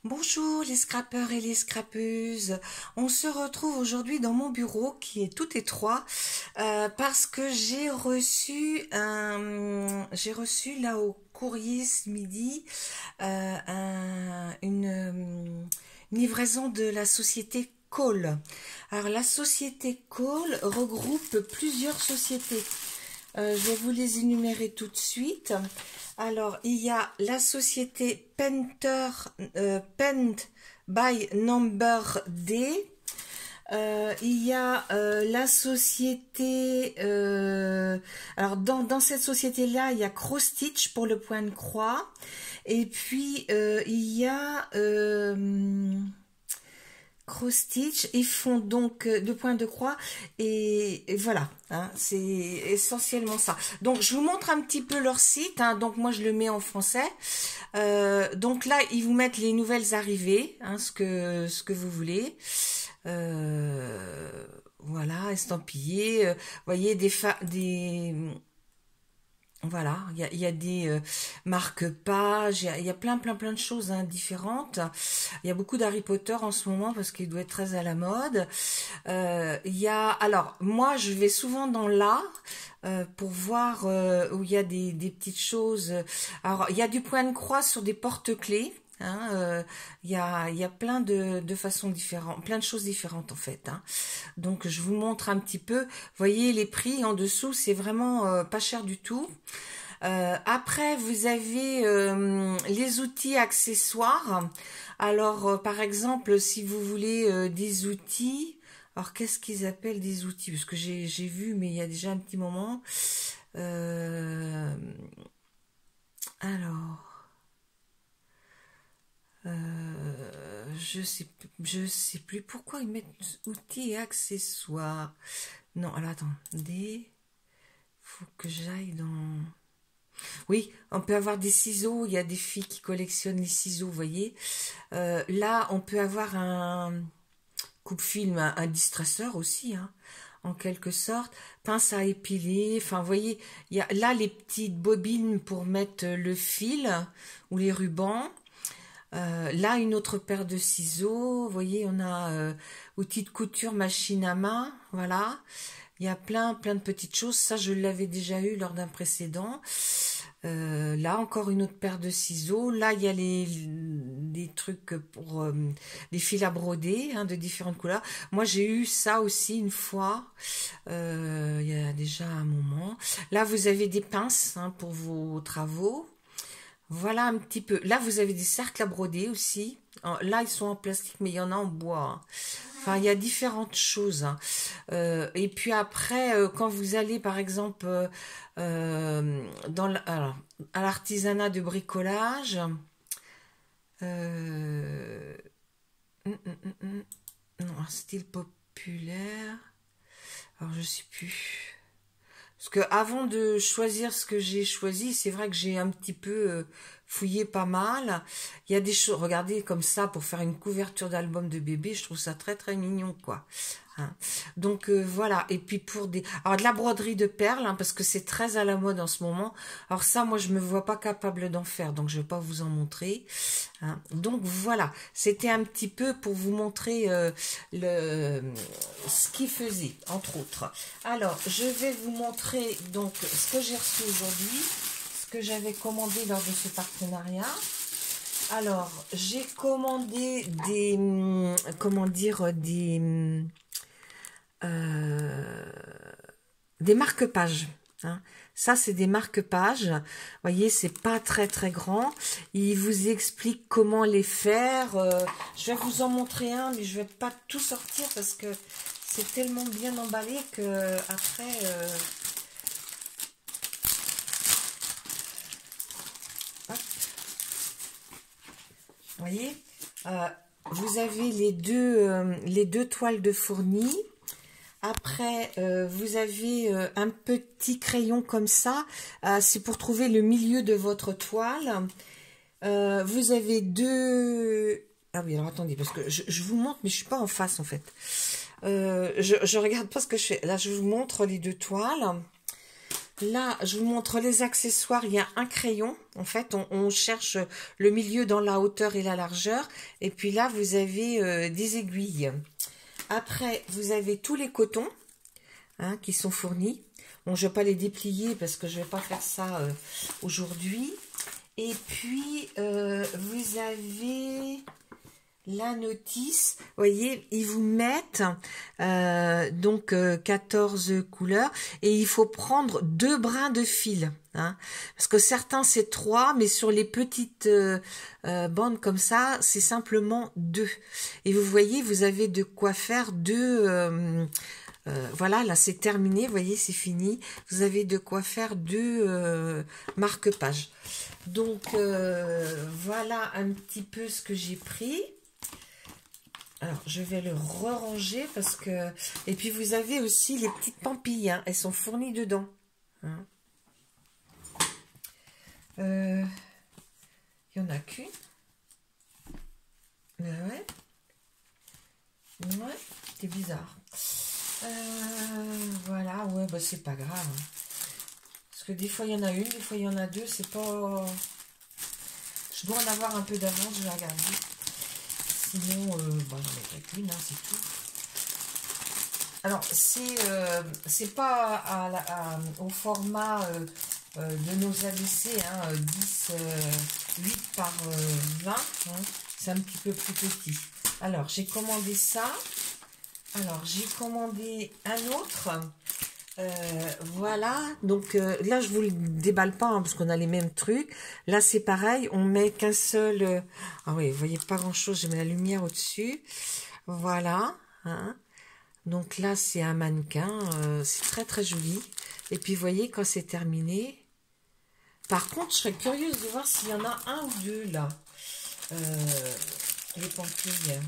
Bonjour les scrappeurs et les scrappeuses. On se retrouve aujourd'hui dans mon bureau qui est tout étroit parce que j'ai reçu là au courrier ce midi une livraison de la société Call. Alors la société Call regroupe plusieurs sociétés. Je vais vous les énumérer tout de suite. Alors, il y a la société Pent by Number D. Il y a la société... alors, dans cette société-là, il y a Cross Stitch pour le point de croix. Et puis, il y a... Cross Stitch, ils font donc deux points de croix et voilà, hein, c'est essentiellement ça. Donc je vous montre un petit peu leur site, hein, donc moi je le mets en français. Donc là ils vous mettent les nouvelles arrivées, hein, ce que vous voulez. Voilà, estampillé, voyez des voilà, il y a des marque-pages, il y a plein de choses hein, différentes. Il y a beaucoup d'Harry Potter en ce moment parce qu'il doit être très à la mode. Il y a, alors moi je vais souvent dans l'art pour voir où il y a des petites choses. Alors il y a du point de croix sur des porte-clés. Hein, il y a plein de façons différentes, plein de choses différentes en fait. Hein. Donc je vous montre un petit peu. Vous voyez les prix en dessous, c'est vraiment pas cher du tout. Après, vous avez les outils accessoires. Alors, par exemple, si vous voulez des outils, alors qu'est-ce qu'ils appellent des outils? Parce que j'ai vu, mais il y a déjà un petit moment. Alors. Je sais plus pourquoi ils mettent outils et accessoires. Non, alors attends, faut que j'aille dans... Oui, on peut avoir des ciseaux, il y a des filles qui collectionnent les ciseaux, vous voyez. Là, on peut avoir un coupe-film, un distresseur aussi, hein, en quelque sorte. Pince à épiler, enfin, vous voyez, il y a là les petites bobines pour mettre le fil ou les rubans. Là, une autre paire de ciseaux. Vous voyez, on a outils de couture, machine à main. Voilà. Il y a plein de petites choses. Ça, je l'avais déjà eu lors d'un précédent. Là, encore une autre paire de ciseaux. Là, il y a des trucs pour des fils à broder hein, de différentes couleurs. Moi, j'ai eu ça aussi une fois. Il y a déjà un moment. Là, vous avez des pinces hein, pour vos travaux. Voilà un petit peu. Là, vous avez des cercles à broder aussi. Là, ils sont en plastique, mais il y en a en bois. Hein. Enfin, il y a différentes choses. Hein. Et puis après, quand vous allez, par exemple, alors, à l'artisanat de bricolage, euh, non, un style populaire. Alors, je sais plus. Parce que avant de choisir ce que j'ai choisi, c'est vrai que j'ai un petit peu fouillé pas mal. Il y a des choses, regardez comme ça pour faire une couverture d'album de bébé, je trouve ça très mignon quoi. Hein. Donc voilà. Et puis pour alors de la broderie de perles, hein, parce que c'est très à la mode en ce moment. Alors ça, moi je me vois pas capable d'en faire, donc je vais pas vous en montrer. Hein. Donc voilà, c'était un petit peu pour vous montrer ce qu'il faisait, entre autres. Alors, je vais vous montrer donc ce que j'ai reçu aujourd'hui, ce que j'avais commandé lors de ce partenariat. Alors, j'ai commandé comment dire, des marque-pages. Hein. Ça, c'est des marque-pages. Vous voyez, c'est pas très grand. Il vous explique comment les faire. Je vais vous en montrer un, mais je vais pas tout sortir parce que c'est tellement bien emballé que après... vous voyez, vous avez les deux toiles de fourni. Après, vous avez un petit crayon comme ça. C'est pour trouver le milieu de votre toile. Vous avez deux... Ah oui, alors attendez, parce que je vous montre, mais je suis pas en face en fait. Je regarde pas ce que je fais. Là, je vous montre les deux toiles. là, je vous montre les accessoires. Il y a un crayon. En fait, on cherche le milieu dans la hauteur et la largeur. Et puis là, vous avez des aiguilles. Après, vous avez tous les cotons hein, qui sont fournis. Bon, je ne vais pas les déplier parce que je ne vais pas faire ça aujourd'hui. Et puis, vous avez la notice. Vous voyez, ils vous mettent donc 14 couleurs. Et il faut prendre 2 brins de fil. Hein, parce que certains, c'est 3. Mais sur les petites bandes comme ça, c'est simplement 2. Et vous voyez, vous avez de quoi faire 2... voilà, là c'est terminé, vous voyez, c'est fini. Vous avez de quoi faire 2 marque-pages. Donc, voilà un petit peu ce que j'ai pris. Alors, je vais le re-ranger parce que... Et puis, vous avez aussi les petites pampilles, hein, elles sont fournies dedans. Hein. Il n'y en a qu'une. Ouais. Ouais, c'est bizarre. Voilà, ouais, bah c'est pas grave. Hein. Parce que des fois il y en a une, des fois il y en a 2, c'est pas... Je dois en avoir un peu d'avance, je vais regarder. Sinon, bah, j'en mettrai qu'une, hein, c'est tout. Alors, c'est pas au format de nos ABC, hein, 8 par 20, hein, c'est un petit peu plus petit. Alors, j'ai commandé ça. Alors, j'ai commandé un autre. Voilà. Donc, là, je vous le déballe pas, hein, parce qu'on a les mêmes trucs. Là, c'est pareil. On met qu'un seul... Ah oui, vous voyez pas grand-chose. J'ai mis la lumière au-dessus. Voilà. Hein. Donc là, c'est un mannequin. C'est très, très joli. Et puis, vous voyez, quand c'est terminé... Par contre, je serais curieuse de voir s'il y en a un ou deux, là. Les pampilles.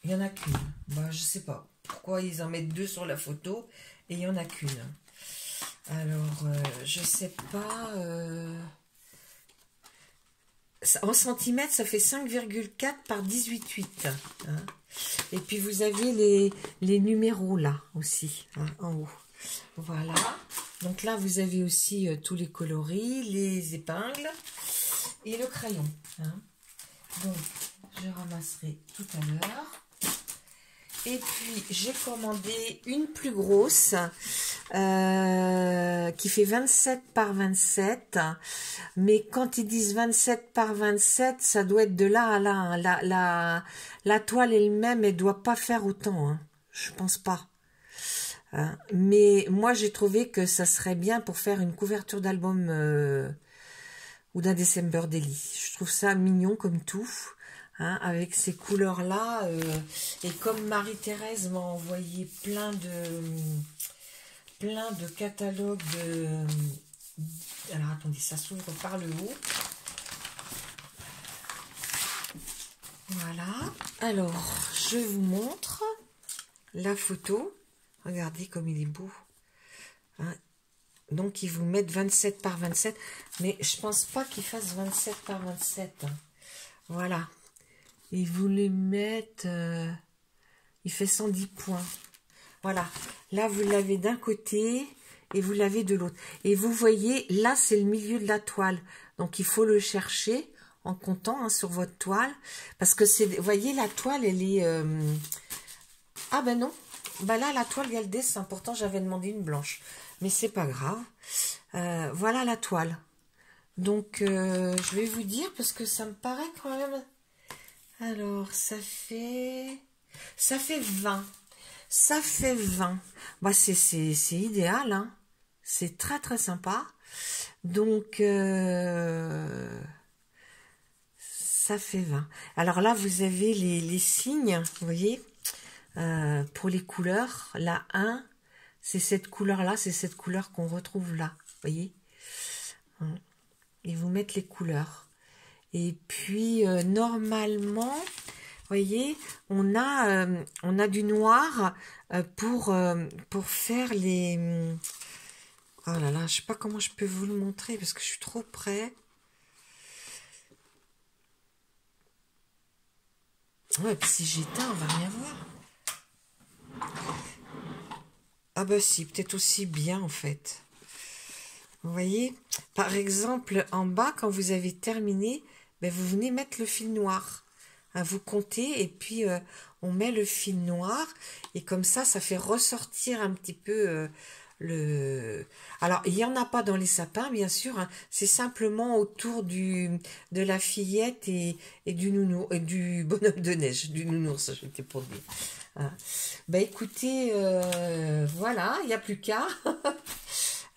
Il n'y en a qu'une. Bah, je sais pas pourquoi ils en mettent 2 sur la photo et il n'y en a qu'une. Alors, je sais pas. En centimètres, ça fait 5,4 par 18,8. Hein. Et puis, vous avez les numéros là aussi, hein, en haut. Voilà. Donc là, vous avez aussi tous les coloris, les épingles et le crayon. Hein. Donc, je ramasserai tout à l'heure. Et puis, j'ai commandé une plus grosse qui fait 27 par 27. Mais quand ils disent 27 par 27, ça doit être de là à là. Hein. La toile elle-même, elle doit pas faire autant. Hein. Je pense pas. Hein. Mais moi, j'ai trouvé que ça serait bien pour faire une couverture d'album ou d'un December Daily. Je trouve ça mignon comme tout. Hein, avec ces couleurs-là. Et comme Marie-Thérèse m'a envoyé plein de catalogues de... Alors, attendez, ça s'ouvre par le haut. Voilà. Alors, je vous montre la photo. Regardez comme il est beau. Hein. Donc, ils vous mettent 27 par 27. Mais je pense pas qu'ils fassent 27 par 27. Hein. Voilà. Ils vous les mettent... il fait 110 points. Voilà. Là, vous l'avez d'un côté et vous l'avez de l'autre. Et vous voyez, là, c'est le milieu de la toile. Donc, il faut le chercher en comptant hein, sur votre toile. Parce que c'est... Vous voyez, la toile, elle est... Ah ben non. Ben là, la toile, il y a le dessin. Pourtant, j'avais demandé une blanche. Mais c'est pas grave. Voilà la toile. Donc, je vais vous dire, parce que ça me paraît quand même... Alors, ça fait 20. Ça fait 20. Bah, c'est idéal, hein. C'est très, très sympa. Donc, ça fait 20. Alors là, vous avez les signes, vous voyez, pour les couleurs. La 1, c'est cette couleur-là, c'est cette couleur qu'on retrouve là, vous voyez. Ils vous mettent les couleurs. Et puis, normalement, vous voyez, on a du noir pour faire les... Oh là là, je sais pas comment je peux vous le montrer parce que je suis trop près. Ouais, puis si j'éteins, on va rien voir. Ah bah si, peut-être aussi bien en fait. Vous voyez, par exemple, en bas, quand vous avez terminé, ben, vous venez mettre le fil noir. Hein, vous comptez et puis on met le fil noir et comme ça fait ressortir un petit peu le... Alors, il n'y en a pas dans les sapins, bien sûr. Hein, c'est simplement autour de la fillette et du nounours, et du bonhomme de neige, du nounours, j'étais pour dire. Hein. Ben écoutez, voilà, il n'y a plus qu'à.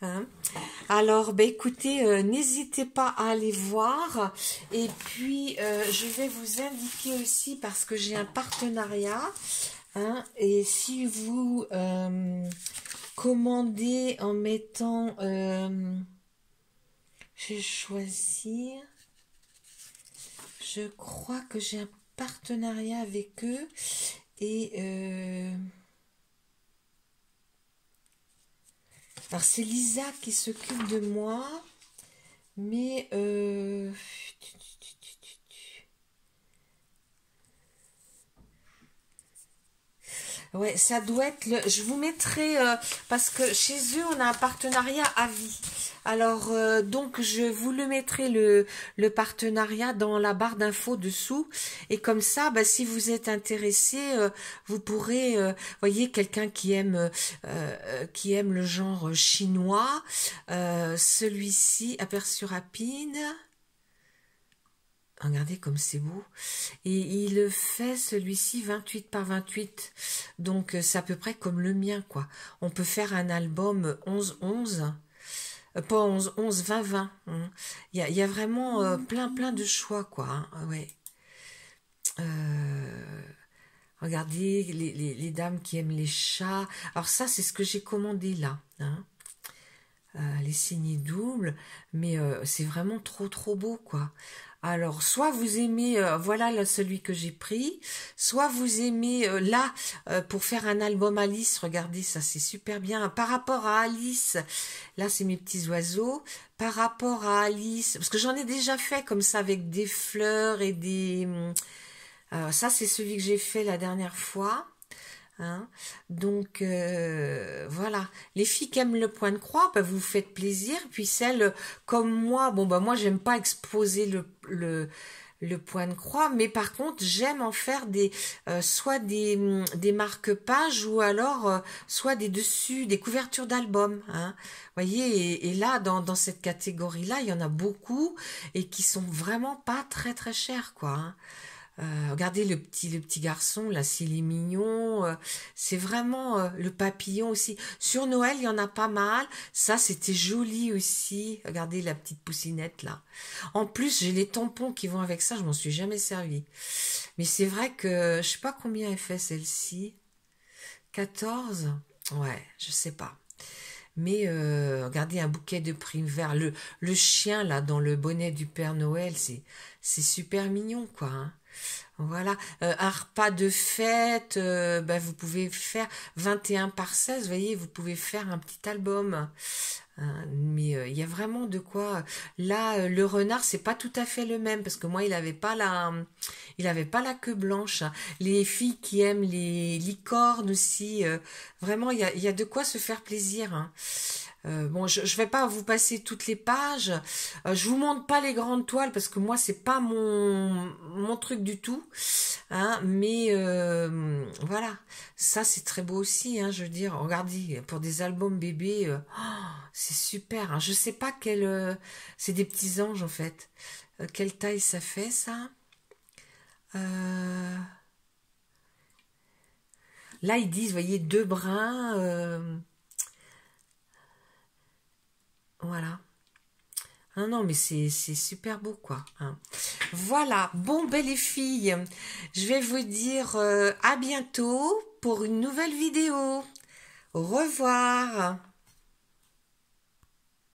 Hein. Alors, ben écoutez, n'hésitez pas à aller voir. Et puis, je vais vous indiquer aussi, parce que j'ai un partenariat, hein, et si vous commandez en mettant... je vais choisir... Je crois que j'ai un partenariat avec eux. Et... alors, c'est Lisa qui s'occupe de moi. Mais ouais, ça doit être le. Je vous mettrai parce que chez eux on a un partenariat à vie. Alors donc je vous le mettrai le partenariat dans la barre d'infos dessous et comme ça, bah, si vous êtes intéressé, vous pourrez, voyez, quelqu'un qui aime le genre chinois, celui-ci aperçu rapide. Regardez comme c'est beau. Et il fait celui-ci 28 par 28. Donc c'est à peu près comme le mien, quoi. On peut faire un album 11-11. Pas 11-11, 20-20. Hein. Il y a vraiment plein de choix, quoi. Hein. Ouais. Regardez les dames qui aiment les chats. Alors ça, c'est ce que j'ai commandé là. Hein. Les signes doubles. Mais c'est vraiment trop beau, quoi. Alors, soit vous aimez, voilà là, celui que j'ai pris, soit vous aimez, là, pour faire un album Alice, regardez, ça c'est super bien. Par rapport à Alice, là c'est mes petits oiseaux, par rapport à Alice, parce que j'en ai déjà fait comme ça avec des fleurs et des... ça c'est celui que j'ai fait la dernière fois. Hein. Donc voilà, les filles qui aiment le point de croix, bah, vous faites plaisir. Puis celles comme moi, bon bah moi j'aime pas exposer le point de croix, mais par contre j'aime en faire des soit des marque-pages ou alors soit des dessus, des couvertures d'albums. Hein. Voyez, et là dans cette catégorie-là, il y en a beaucoup et qui sont vraiment pas très chers quoi. Hein. Regardez le petit garçon, là, s'il est mignon. C'est vraiment le papillon aussi. Sur Noël, il y en a pas mal. Ça, c'était joli aussi. Regardez la petite poussinette, là. En plus, j'ai les tampons qui vont avec ça. Je m'en suis jamais servi. Mais c'est vrai que je sais pas combien elle fait, celle-ci. 14? Ouais, je sais pas. Mais regardez un bouquet de primes verts. Le chien, là, dans le bonnet du Père Noël, c'est super mignon, quoi. Hein. Voilà, un repas de fête, bah, vous pouvez faire 21 par 16, vous voyez, vous pouvez faire un petit album. Hein, mais il y a vraiment de quoi. Là, le renard, c'est pas tout à fait le même parce que moi, il avait pas la queue blanche. Hein. Les filles qui aiment les licornes aussi, vraiment, il y a de quoi se faire plaisir. Hein. Bon, je vais pas vous passer toutes les pages. Je vous montre pas les grandes toiles parce que moi c'est pas mon truc du tout. Hein, mais voilà, ça c'est très beau aussi. Hein, je veux dire, regardez pour des albums bébés, c'est super. Hein, je sais pas c'est des petits anges en fait. Quelle taille ça fait ça? Là ils disent, voyez, 2 brins. Voilà. Ah non, mais c'est super beau, quoi. Hein. Voilà. Bon, ben les filles, je vais vous dire à bientôt pour une nouvelle vidéo. Au revoir.